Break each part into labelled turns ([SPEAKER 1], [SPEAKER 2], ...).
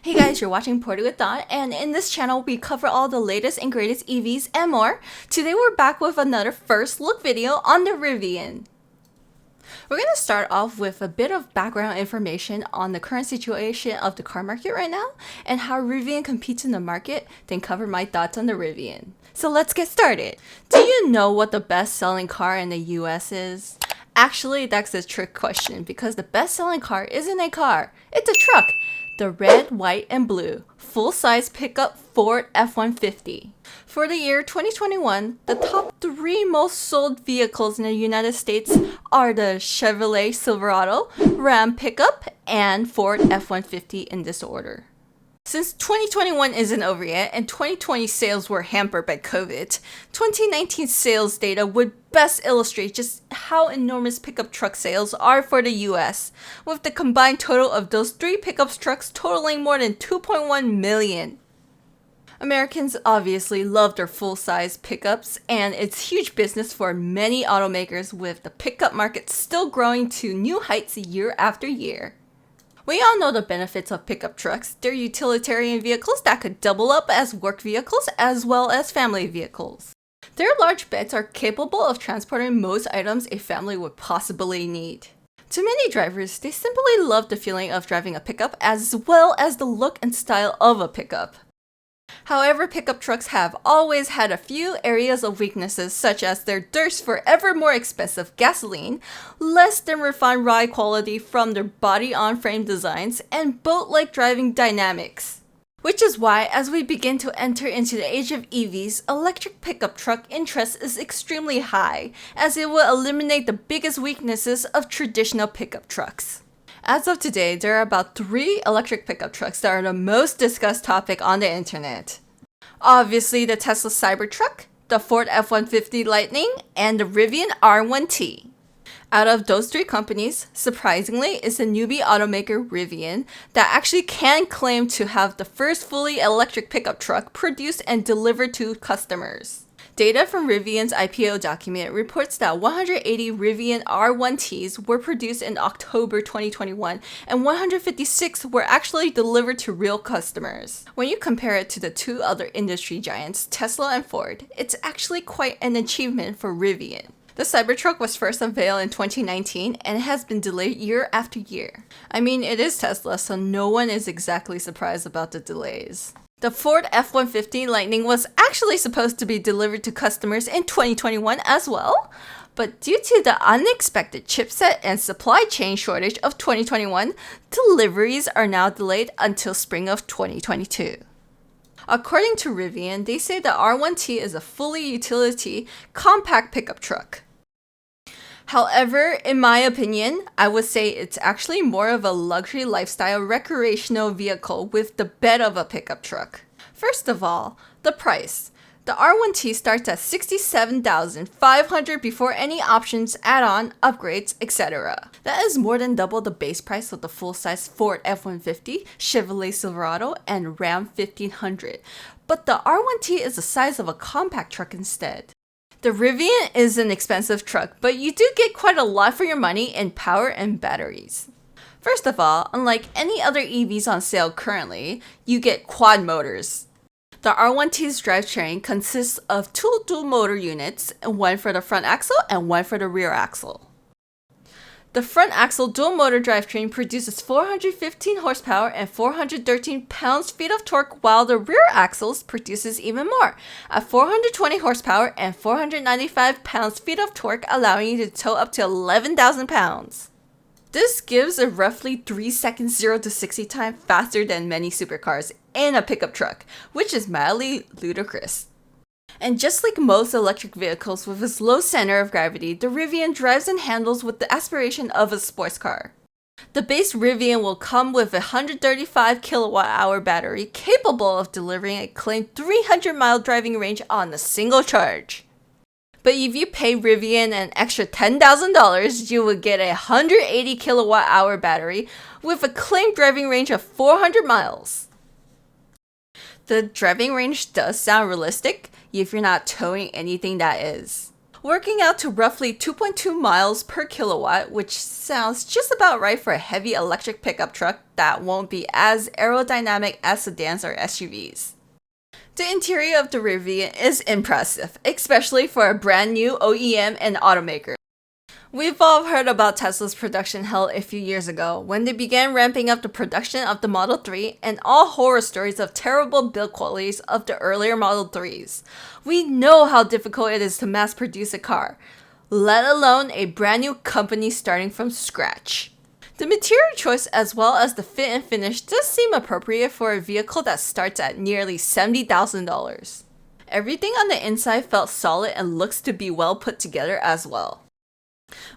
[SPEAKER 1] Hey guys, you're watching Porty with Dawn, and in this channel we cover all the latest and greatest EVs and more. Today we're back with another first look video on the Rivian. We're going to start off with a bit of background information on the current situation of the car market right now and how Rivian competes in the market, then cover my thoughts on the Rivian. So let's get started. Do you know what the best selling car in the US is? Actually, that's a trick question because the best selling car isn't a car, it's a truck. The red, white, and blue full-size pickup Ford F-150. For the year 2021, the top 3 most sold vehicles in the United States are the Chevrolet Silverado, Ram pickup, and Ford F-150 in this order. Since 2021 isn't over yet and 2020 sales were hampered by COVID, 2019 sales data would best illustrate just how enormous pickup truck sales are for the US, with the combined total of those 3 pickup trucks totaling more than 2.1 million. Americans obviously love their full-size pickups, and it's huge business for many automakers, with the pickup market still growing to new heights year after year. We all know the benefits of pickup trucks. They're utilitarian vehicles that could double up as work vehicles as well as family vehicles. Their large beds are capable of transporting most items a family would possibly need. To many drivers, they simply love the feeling of driving a pickup as well as the look and style of a pickup. However, pickup trucks have always had a few areas of weaknesses, such as their thirst for ever more expensive gasoline, less than refined ride quality from their body-on-frame designs, and boat-like driving dynamics. Which is why, as we begin to enter into the age of EVs, electric pickup truck interest is extremely high, as it will eliminate the biggest weaknesses of traditional pickup trucks. As of today, there are about 3 electric pickup trucks that are the most discussed topic on the internet. Obviously, the Tesla Cybertruck, the Ford F-150 Lightning, and the Rivian R1T. Out of those 3 companies, surprisingly, it's the newbie automaker Rivian that actually can claim to have the first fully electric pickup truck produced and delivered to customers. Data from Rivian's IPO document reports that 180 Rivian R1Ts were produced in October 2021 and 156 were actually delivered to real customers. When you compare it to the 2 other industry giants, Tesla and Ford, it's actually quite an achievement for Rivian. The Cybertruck was first unveiled in 2019 and has been delayed year after year. I mean, it is Tesla, so no one is exactly surprised about the delays. The Ford F-150 Lightning was actually supposed to be delivered to customers in 2021 as well, but due to the unexpected chipset and supply chain shortage of 2021, deliveries are now delayed until spring of 2022. According to Rivian, they say the R1T is a fully utility compact pickup truck. However, in my opinion, I would say it's actually more of a luxury lifestyle recreational vehicle with the bed of a pickup truck. First of all, the price. The R1T starts at $67,500 before any options, add-on, upgrades, etc. That is more than double the base price of the full-size Ford F-150, Chevrolet Silverado, and Ram 1500. But the R1T is the size of a compact truck instead. The Rivian is an expensive truck, but you do get quite a lot for your money in power and batteries. First of all, unlike any other EVs on sale currently, you get quad motors. The R1T's drivetrain consists of 2 dual motor units, one for the front axle and one for the rear axle. The front axle dual motor drivetrain produces 415 horsepower and 413 pounds-feet of torque, while the rear axles produces even more, at 420 horsepower and 495 pounds-feet of torque, allowing you to tow up to 11,000 pounds. This gives a roughly 3 seconds 0 to 60 time faster than many supercars in a pickup truck, which is mildly ludicrous. And just like most electric vehicles with its low center of gravity, the Rivian drives and handles with the aspiration of a sports car. The base Rivian will come with a 135 kilowatt-hour battery capable of delivering a claimed 300-mile driving range on a single charge. But if you pay Rivian an extra $10,000, you will get a 180 kilowatt-hour battery with a claimed driving range of 400 miles. The driving range does sound realistic if you're not towing anything that is. working out to roughly 2.2 miles per kilowatt, which sounds just about right for a heavy electric pickup truck that won't be as aerodynamic as sedans or SUVs. The interior of the Rivian is impressive, especially for a brand new OEM and automaker. We've all heard about Tesla's production hell a few years ago when they began ramping up the production of the Model 3 and all horror stories of terrible build qualities of the earlier Model 3s. We know how difficult it is to mass produce a car, let alone a brand new company starting from scratch. The material choice as well as the fit and finish does seem appropriate for a vehicle that starts at nearly $70,000. Everything on the inside felt solid and looks to be well put together as well.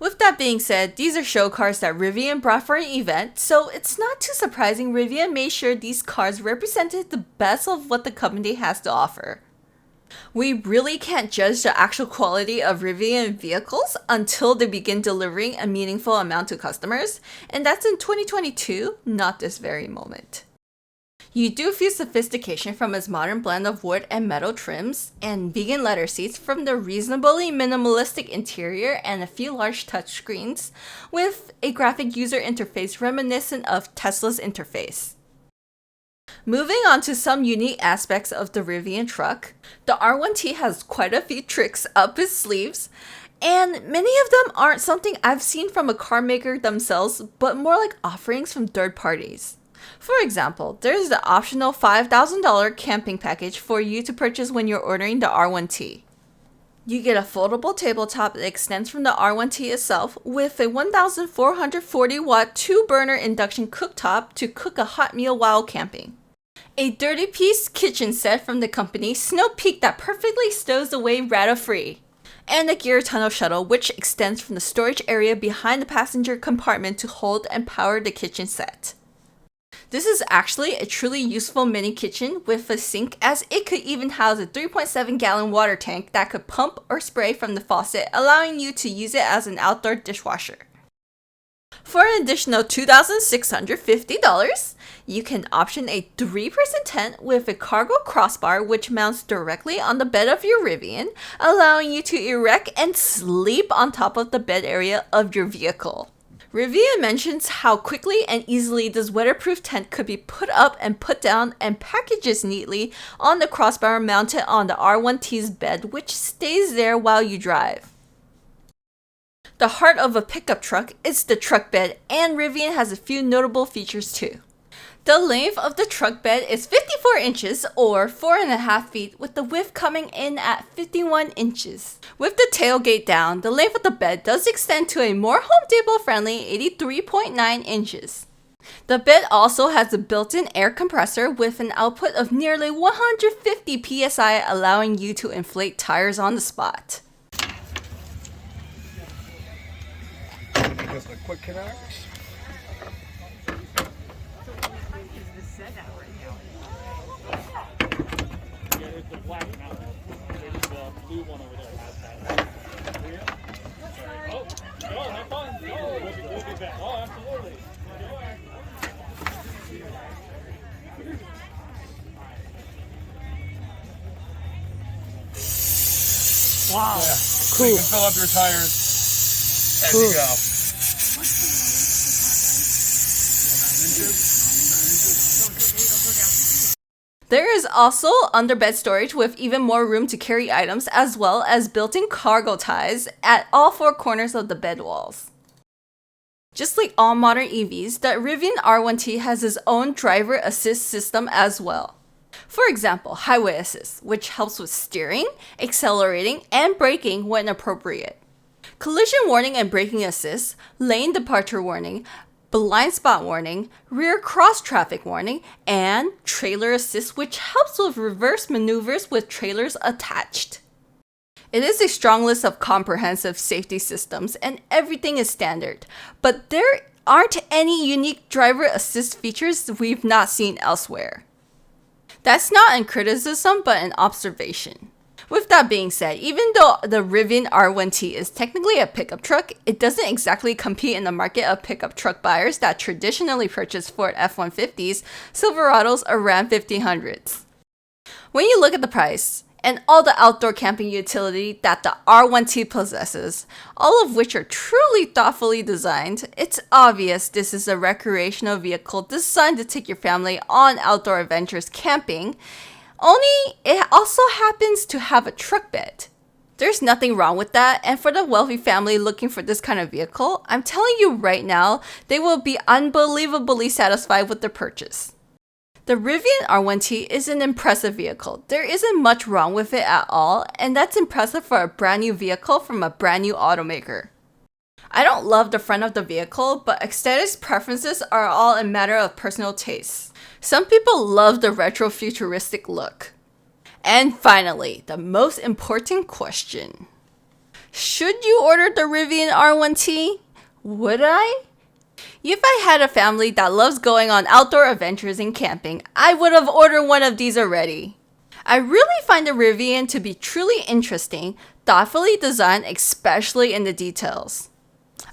[SPEAKER 1] With that being said, these are show cars that Rivian brought for an event, so it's not too surprising Rivian made sure these cars represented the best of what the company has to offer. We really can't judge the actual quality of Rivian vehicles until they begin delivering a meaningful amount to customers, and that's in 2022, not this very moment. You do feel sophistication from its modern blend of wood and metal trims, and vegan leather seats from the reasonably minimalistic interior and a few large touchscreens, with a graphic user interface reminiscent of Tesla's interface. Moving on to some unique aspects of the Rivian truck, the R1T has quite a few tricks up its sleeves, and many of them aren't something I've seen from a car maker themselves, but more like offerings from third parties. For example, there's the optional $5,000 camping package for you to purchase when you're ordering the R1T. You get a foldable tabletop that extends from the R1T itself with a 1,440 watt 2-burner induction cooktop to cook a hot meal while camping. A 30-piece kitchen set from the company Snow Peak that perfectly stows away rata-free. And a gear tunnel shuttle which extends from the storage area behind the passenger compartment to hold and power the kitchen set. This is actually a truly useful mini kitchen with a sink, as it could even house a 3.7-gallon water tank that could pump or spray from the faucet, allowing you to use it as an outdoor dishwasher. For an additional $2,650, you can option a 3-person tent with a cargo crossbar which mounts directly on the bed of your Rivian, allowing you to erect and sleep on top of the bed area of your vehicle. Rivian mentions how quickly and easily this weatherproof tent could be put up and put down and packages neatly on the crossbar mounted on the R1T's bed, which stays there while you drive. The heart of a pickup truck is the truck bed, and Rivian has a few notable features too. The length of the truck bed is 54 inches or 4.5 feet, with the width coming in at 51 inches. With the tailgate down, the length of the bed does extend to a more Home Depot friendly 83.9 inches. The bed also has a built-in air compressor with an output of nearly 150 psi, allowing you to inflate tires on the spot.
[SPEAKER 2] Just a quick connect.
[SPEAKER 3] The black mountain. There's the blue one over there has that. Oh, no, have fun. Oh, we'll be back. Oh, absolutely.
[SPEAKER 2] Wow. Yeah. So you can fill up your tires as you go.
[SPEAKER 1] There is also underbed storage with even more room to carry items, as well as built-in cargo ties at all 4 corners of the bed walls. Just like all modern EVs, the Rivian R1T has its own driver assist system as well. For example, highway assist, which helps with steering, accelerating, and braking when appropriate. Collision warning and braking assist, lane departure warning, blind spot warning, rear cross traffic warning, and trailer assist, which helps with reverse maneuvers with trailers attached. It is a strong list of comprehensive safety systems and everything is standard, but there aren't any unique driver assist features we've not seen elsewhere. That's not a criticism, but an observation. With that being said, even though the Rivian R1T is technically a pickup truck, it doesn't exactly compete in the market of pickup truck buyers that traditionally purchase Ford F-150s, Silverados, or Ram 1500s. When you look at the price, and all the outdoor camping utility that the R1T possesses, all of which are truly thoughtfully designed. It's obvious this is a recreational vehicle designed to take your family on outdoor adventures camping, only it also happens to have a truck bed. There's nothing wrong with that, and for the wealthy family looking for this kind of vehicle, I'm telling you right now, they will be unbelievably satisfied with their purchase. The Rivian R1T is an impressive vehicle. There isn't much wrong with it at all, and that's impressive for a brand new vehicle from a brand new automaker. I don't love the front of the vehicle, but aesthetics preferences are all a matter of personal taste. Some people love the retro futuristic look. And finally, the most important question. Should you order the Rivian R1T? Would I? If I had a family that loves going on outdoor adventures and camping, I would have ordered one of these already. I really find the Rivian to be truly interesting, thoughtfully designed, especially in the details.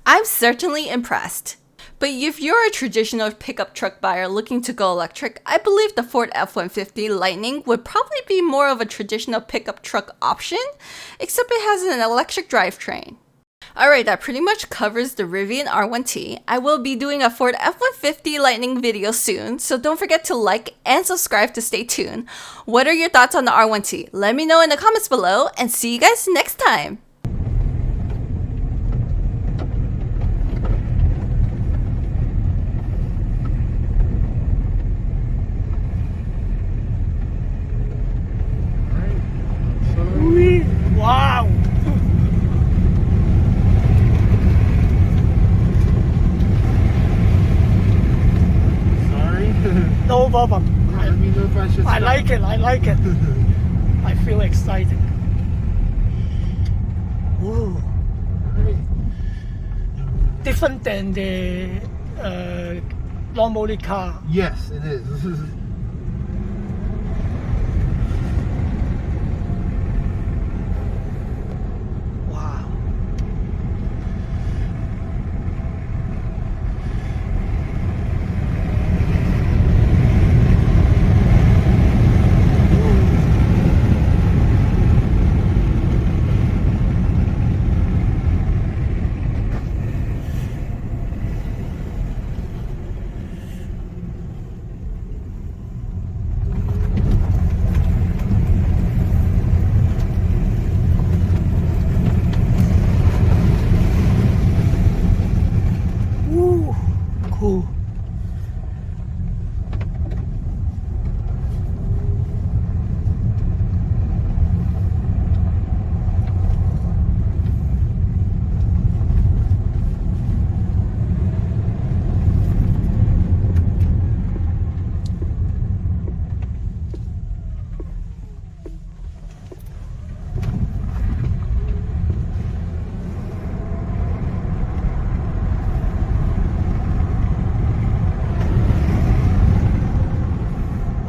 [SPEAKER 1] I'm certainly impressed. But if you're a traditional pickup truck buyer looking to go electric, I believe the Ford F-150 Lightning would probably be more of a traditional pickup truck option, except it has an electric drivetrain. Alright, that pretty much covers the Rivian R1T. I will be doing a Ford F-150 Lightning video soon, so don't forget to like and subscribe to stay tuned. What are your thoughts on the R1T? Let me know in the comments below, and see you guys next time!
[SPEAKER 4] Wow!
[SPEAKER 2] Sorry.
[SPEAKER 4] No problem.
[SPEAKER 2] Let me know if I should
[SPEAKER 4] I
[SPEAKER 2] stop.
[SPEAKER 4] like it, I like it. I feel excited. Ooh. Different than the normal car.
[SPEAKER 2] Yes, it is.
[SPEAKER 4] Wow. Ooh, cool.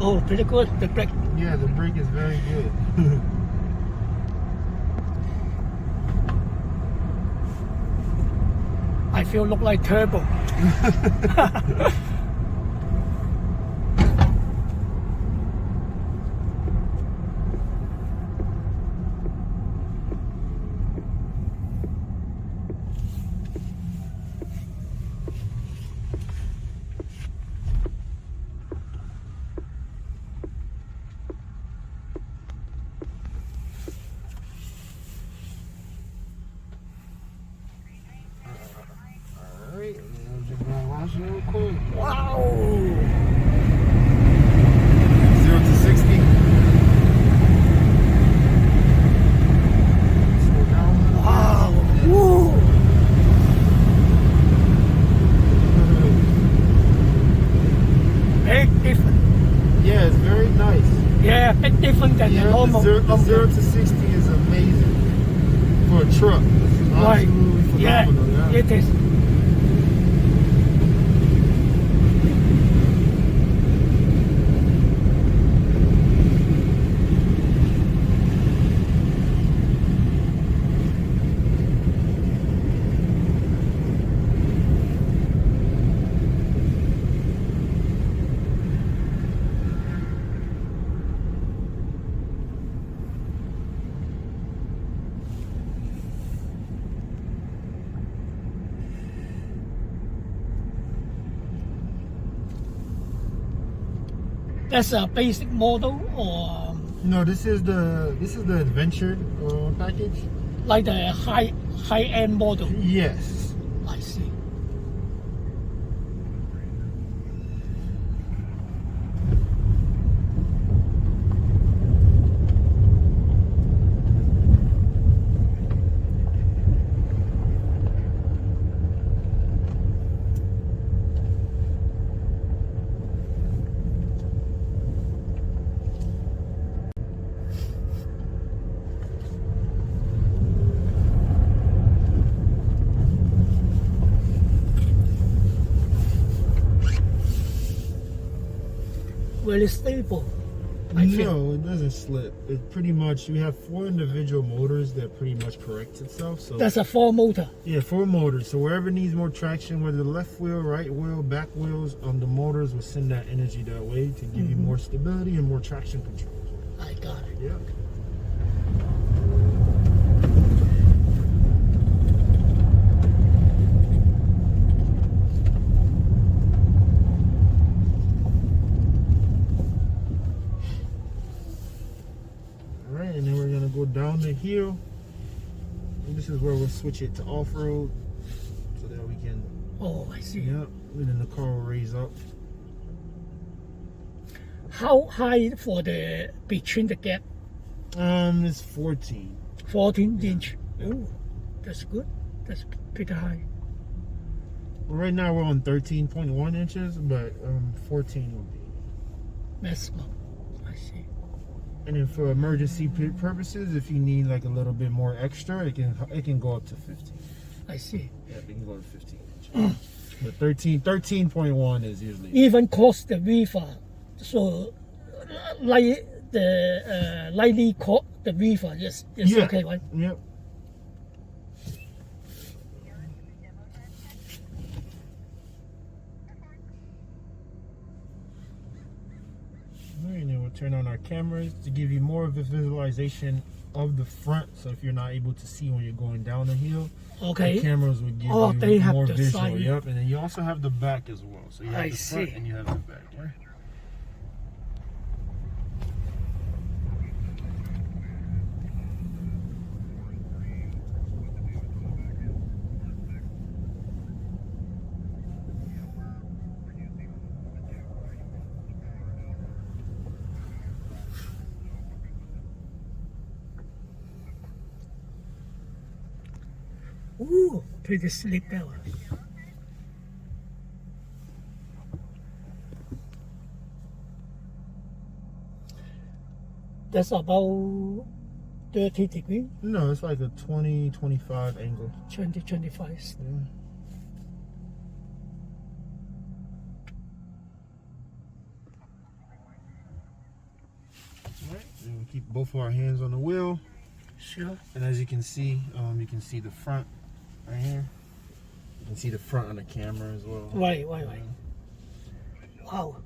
[SPEAKER 4] Oh, pretty good. The brake.
[SPEAKER 2] Yeah, the brake is very good.
[SPEAKER 4] I feel look like turbo.
[SPEAKER 2] Alright, I'm just gonna launch it real quick.
[SPEAKER 4] Wow.
[SPEAKER 2] 0 to 60. Slow down.
[SPEAKER 4] Wow. Woo. Big different.
[SPEAKER 2] Yeah, it's very nice.
[SPEAKER 4] Yeah, big different than the
[SPEAKER 2] Yeah,
[SPEAKER 4] normal.
[SPEAKER 2] the 0 to 60 is amazing for a truck. This is
[SPEAKER 4] Right.
[SPEAKER 2] absolutely
[SPEAKER 4] Yeah,
[SPEAKER 2] phenomenal. Yeah.
[SPEAKER 4] it is. That's a basic model or
[SPEAKER 5] No, this is the adventure package.
[SPEAKER 4] like the high-end model?
[SPEAKER 5] Yes.
[SPEAKER 4] I see. Very stable. I feel.
[SPEAKER 5] No, it doesn't slip. It pretty much, we have 4 individual motors that pretty much correct itself. So
[SPEAKER 4] That's a 4 motor.
[SPEAKER 5] yeah, 4 motors. So wherever it needs more traction, whether the left wheel, right wheel, back wheels, the motors will send that energy that way to give you more stability and more traction control.
[SPEAKER 4] I got it.
[SPEAKER 5] Yeah. Alright, and then we're gonna go down the hill. And this is where we'll switch it to off-road so that we can,
[SPEAKER 4] Oh, I see.
[SPEAKER 5] and then the car will raise up.
[SPEAKER 4] How high for the between the gap?
[SPEAKER 5] It's 14.
[SPEAKER 4] 14 inch. Oh, that's good. That's pretty high.
[SPEAKER 5] Well, right now we're on 13.1 inches, but 14 will be.
[SPEAKER 4] Maximum. I see.
[SPEAKER 5] And then for emergency purposes, if you need like a little bit more extra, it can go up to 15.
[SPEAKER 4] I see.
[SPEAKER 5] Yeah, it can go to 15 inches. But 13.1 is usually.
[SPEAKER 4] Even cross the river, so like the lightly cross the river is
[SPEAKER 5] Yeah.
[SPEAKER 4] okay, right?
[SPEAKER 5] Yep. Alright, and then we'll turn on our cameras to give you more of a visualization of the front. So if you're not able to see when you're going down the hill,
[SPEAKER 4] Okay.
[SPEAKER 5] the cameras would give
[SPEAKER 4] they
[SPEAKER 5] you
[SPEAKER 4] have
[SPEAKER 5] more
[SPEAKER 4] the
[SPEAKER 5] visual.
[SPEAKER 4] side.
[SPEAKER 5] Yep, and then you also have the back as well. So you have
[SPEAKER 4] I
[SPEAKER 5] the front
[SPEAKER 4] see.
[SPEAKER 5] and you have the back. Right?
[SPEAKER 4] Ooh, pretty slick belt. That's about 30 degrees,
[SPEAKER 5] No, it's like a 20-25 angle.
[SPEAKER 4] 20-25.
[SPEAKER 5] Yeah. Alright, and we keep both of our hands on the wheel.
[SPEAKER 4] Sure.
[SPEAKER 5] And as you can see the front right here. You can see the front on the camera as well.
[SPEAKER 4] Right. Wow.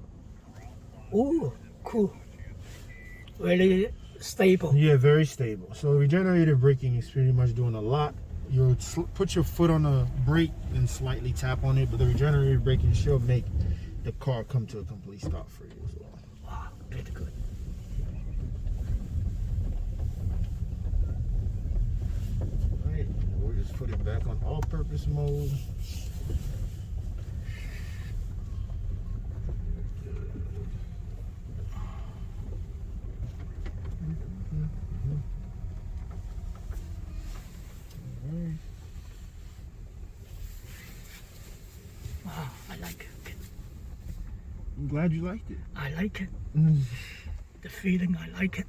[SPEAKER 4] Ooh, cool. Very stable.
[SPEAKER 5] Yeah, very stable. So regenerative braking is pretty much doing a lot. You'll put your foot on the brake and slightly tap on it, but the regenerative braking should make the car come to a complete stop for you as well.
[SPEAKER 4] Wow, pretty good.
[SPEAKER 5] Alright, we'll just put it back on all-purpose mode.
[SPEAKER 4] Wow, I like it.
[SPEAKER 5] I'm glad you liked it.
[SPEAKER 4] I like it.
[SPEAKER 5] Mm.
[SPEAKER 4] The feeling, I like it.